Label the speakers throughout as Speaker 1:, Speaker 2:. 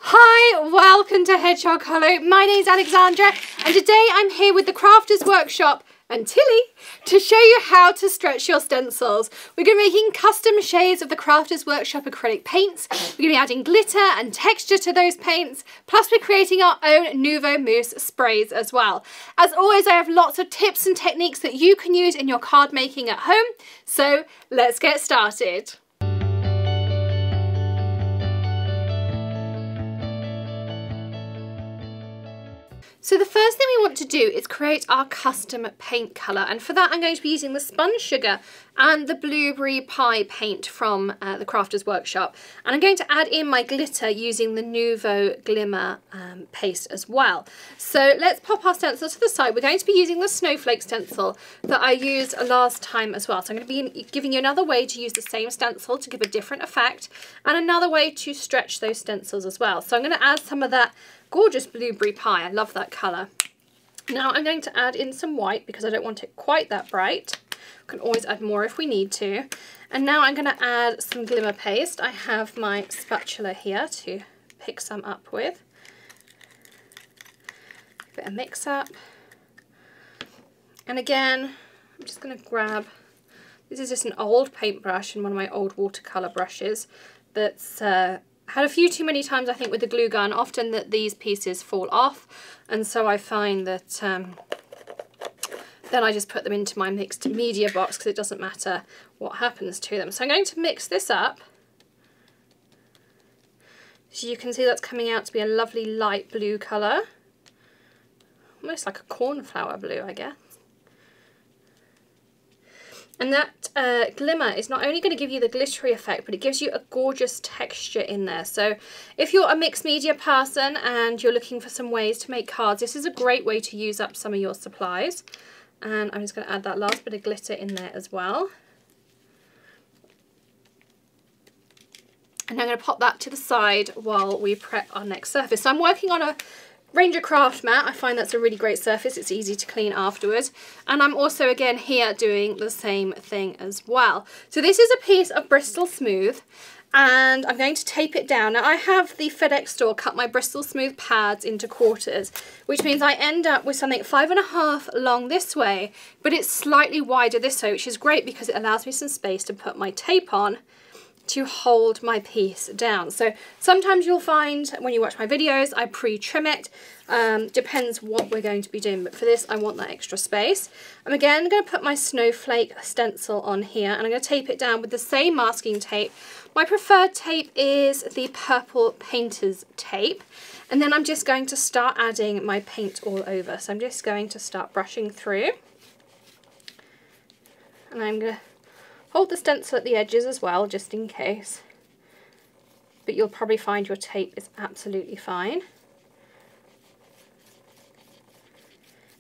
Speaker 1: Hi, welcome to Hedgehog Hollow. My name's Alexandra and today I'm here with the Crafters Workshop and Tilly to show you how to stretch your stencils. We're going to be making custom shades of the Crafters Workshop acrylic paints. We're going to be adding glitter and texture to those paints, plus we're creating our own Nuvo Mousse sprays as well. As always, I have lots of tips and techniques that you can use in your card making at home, so let's get started. So the first thing we want to do is create our custom paint colour, and for that I'm going to be using the Spun Sugar and the Blueberry Pie paint from the Crafters Workshop, and I'm going to add in my glitter using the Nuvo Glimmer paste as well. So let's pop our stencil to the side. We're going to be using the Snowflake stencil that I used last time as well. So I'm going to be giving you another way to use the same stencil to give a different effect, and another way to stretch those stencils as well. So I'm going to add some of that gorgeous Blueberry Pie. I love that colour. Now I'm going to add in some white because I don't want it quite that bright. We can always add more if we need to. And now I'm going to add some Glimmer paste. I have my spatula here to pick some up with. A bit of mix up. And again, I'm just going to grab, this is just an old paintbrush and one of my old watercolour brushes that's had a few too many times I think with the glue gun, often that these pieces fall off, and so I find that then I just put them into my mixed media box because it doesn't matter what happens to them. So I'm going to mix this up. So you can see that's coming out to be a lovely light blue colour, almost like a cornflower blue, I guess. And that glimmer is not only going to give you the glittery effect, but it gives you a gorgeous texture in there. So if you're a mixed media person and you're looking for some ways to make cards, this is a great way to use up some of your supplies. And I'm just going to add that last bit of glitter in there as well. And I'm going to pop that to the side while we prep our next surface. So I'm working on a Ranger Craft mat. I find that's a really great surface. It's easy to clean afterwards. And I'm also again here doing the same thing as well. So this is a piece of Bristol Smooth and I'm going to tape it down. Now I have the FedEx store cut my Bristol Smooth pads into quarters, which means I end up with something 5.5 long this way, but it's slightly wider this way, which is great because it allows me some space to put my tape on to hold my piece down. So sometimes you'll find when you watch my videos I pre-trim it, depends what we're going to be doing, but for this I want that extra space. I'm again going to put my Snowflake stencil on here and I'm going to tape it down with the same masking tape. My preferred tape is the purple painter's tape, and then I'm just going to start adding my paint all over. So I'm just going to start brushing through, and I'm going to hold the stencil at the edges as well, just in case. But you'll probably find your tape is absolutely fine.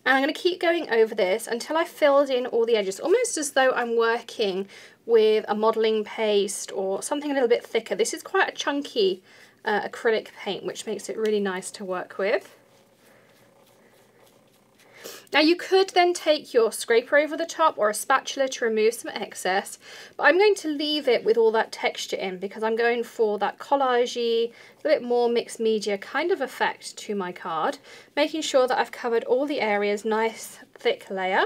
Speaker 1: And I'm going to keep going over this until I filled in all the edges, almost as though I'm working with a modelling paste or something a little bit thicker. This is quite a chunky acrylic paint, which makes it really nice to work with. Now you could then take your scraper over the top or a spatula to remove some excess, but I'm going to leave it with all that texture in because I'm going for that collage-y, a bit more mixed media kind of effect to my card, making sure that I've covered all the areas, nice thick layer.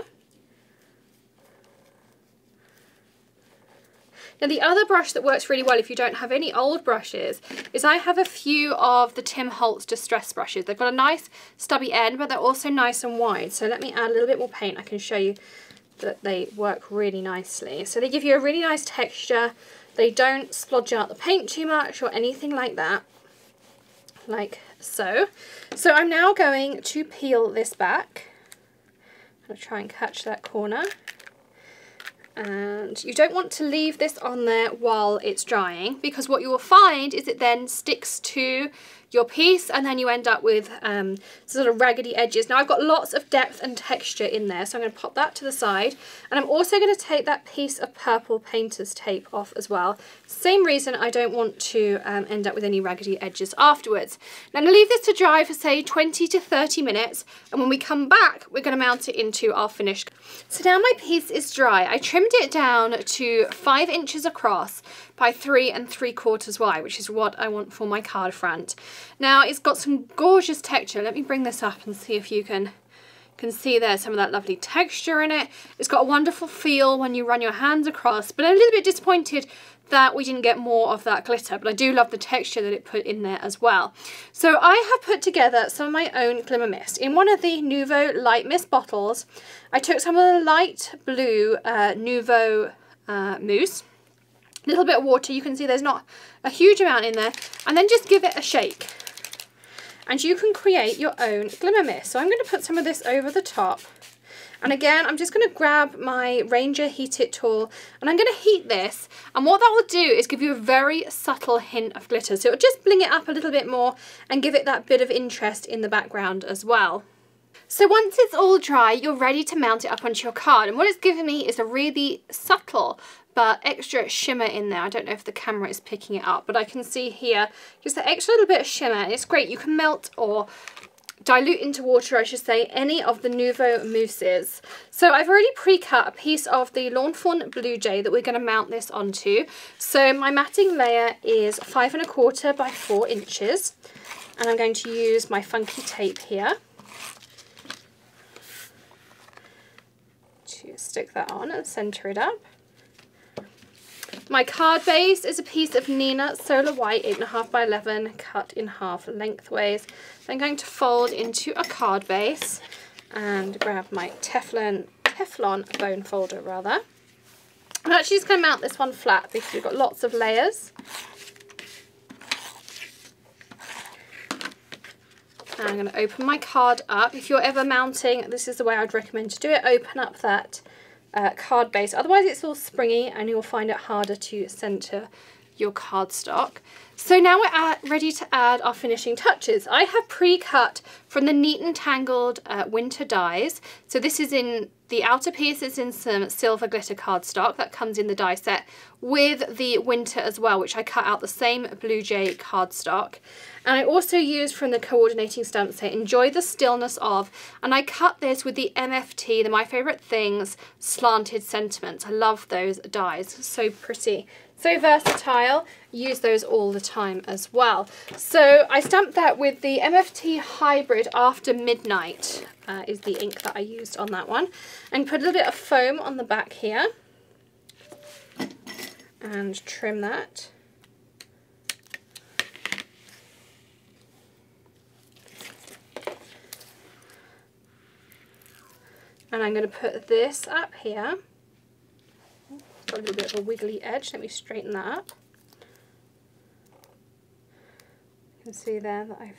Speaker 1: Now the other brush that works really well if you don't have any old brushes is I have a few of the Holtz Distress brushes. They've got a nice stubby end, but they're also nice and wide. So let me add a little bit more paint. I can show you that they work really nicely. So they give you a really nice texture. They don't splodge out the paint too much or anything like that, like so. So I'm now going to peel this back. I'm going to try and catch that corner. And you don't want to leave this on there while it's drying, because what you will find is it then sticks to your piece and then you end up with sort of raggedy edges. Now I've got lots of depth and texture in there, so I'm going to pop that to the side, and I'm also going to take that piece of purple painter's tape off as well. Same reason I don't want to end up with any raggedy edges afterwards. Now I'm going to leave this to dry for say 20 to 30 minutes, and when we come back we're going to mount it into our finished. So now my piece is dry. I trimmed it down to 5 inches across, by 3 3/4 wide, which is what I want for my card front. Now it's got some gorgeous texture. Let me bring this up and see if you can see there some of that lovely texture in it. It's got a wonderful feel when you run your hands across, but I'm a little bit disappointed that we didn't get more of that glitter, but I do love the texture that it put in there as well. So I have put together some of my own Glimmer Mist. In one of the Nuvo Light Mist bottles, I took some of the light blue Nuvo Mousse, a little bit of water, you can see there's not a huge amount in there, and then just give it a shake. And you can create your own Glimmer Mist. So I'm going to put some of this over the top. And again, I'm just going to grab my Ranger Heat It tool and I'm going to heat this. And what that will do is give you a very subtle hint of glitter. So it'll just bling it up a little bit more and give it that bit of interest in the background as well. So once it's all dry, you're ready to mount it up onto your card. And what it's given me is a really subtle but extra shimmer in there. I don't know if the camera is picking it up, but I can see here just an extra little bit of shimmer, and it's great. You can melt or dilute into water, I should say, any of the Nuvo mousses. So I've already pre-cut a piece of the Lawn Fawn Blue Jay that we're going to mount this onto. So my matting layer is 5 1/4 by 4 inches, and I'm going to use my funky tape here to stick that on and center it up. My card base is a piece of Neenah Solar White 8 1/2 by 11 cut in half lengthways. I'm going to fold into a card base and grab my Teflon bone folder rather. I'm actually just going to mount this one flat because we've got lots of layers. And I'm going to open my card up. If you're ever mounting, this is the way I'd recommend to do it. Open up that card base, otherwise it's all springy and you'll find it harder to center your cardstock. So now we're ready to add our finishing touches. I have pre-cut from the Neat and Tangled winter dies. So this is in the outer piece, is in some silver glitter cardstock that comes in the die set with the winter as well, which I cut out the same Blue Jay cardstock. And I also used from the coordinating stamp set Enjoy the Stillness Of, and I cut this with the MFT, the My Favorite Things Slanted Sentiments. I love those dies, so pretty. So versatile, use those all the time as well. So I stamped that with the MFT Hybrid After Midnight is the ink that I used on that one. And put a little bit of foam on the back here and trim that. And I'm going to put this up here. Got a little bit of a wiggly edge. Let me straighten that up. You can see there that I've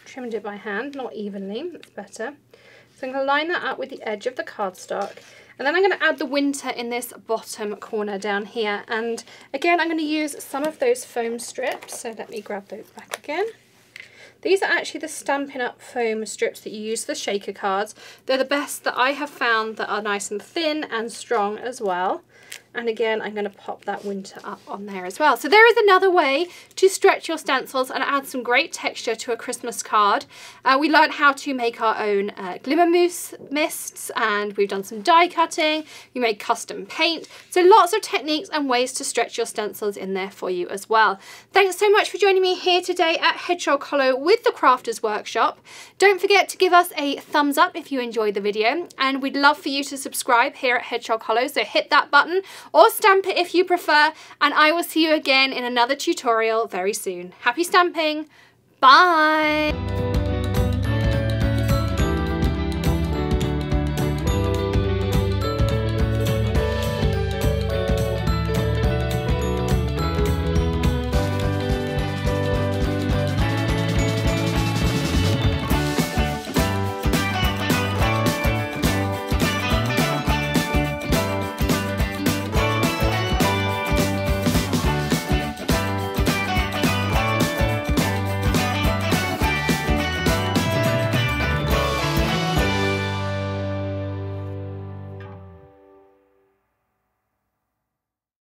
Speaker 1: trimmed it by hand, not evenly. It's better. So I'm going to line that up with the edge of the cardstock. And then I'm going to add the winter in this bottom corner down here. And again, I'm going to use some of those foam strips. So let me grab those back again. These are actually the Stampin' Up! Foam strips that you use for shaker cards. They're the best that I have found that are nice and thin and strong as well. And again, I'm going to pop that winter up on there as well. So there is another way to stretch your stencils and add some great texture to a Christmas card. We learned how to make our own Glimmer Mousse mists, and we've done some die cutting. We made custom paint. So lots of techniques and ways to stretch your stencils in there for you as well. Thanks so much for joining me here today at Hedgehog Hollow with the Crafters Workshop. Don't forget to give us a thumbs up if you enjoyed the video, and we'd love for you to subscribe here at Hedgehog Hollow, so hit that button or stamp it if you prefer, and I will see you again in another tutorial very soon. Happy stamping! Bye!